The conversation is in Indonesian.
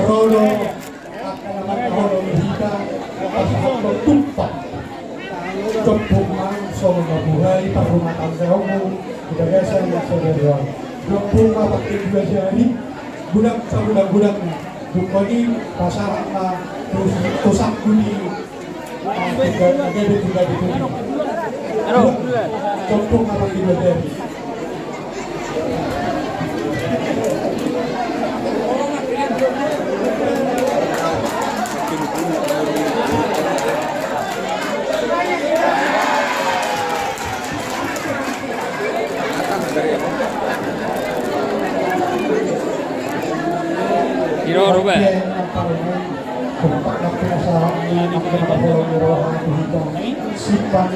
Rono akan Rono Hita pasal tumpah Jepung langsung memulai perhormatan seomu gagasan yang saudara Jepung apa kedua jari budak budak bukoni masyarakat terus tosak budi juga dituni Jepung apa kedua jari Hiro Ruba. Simpan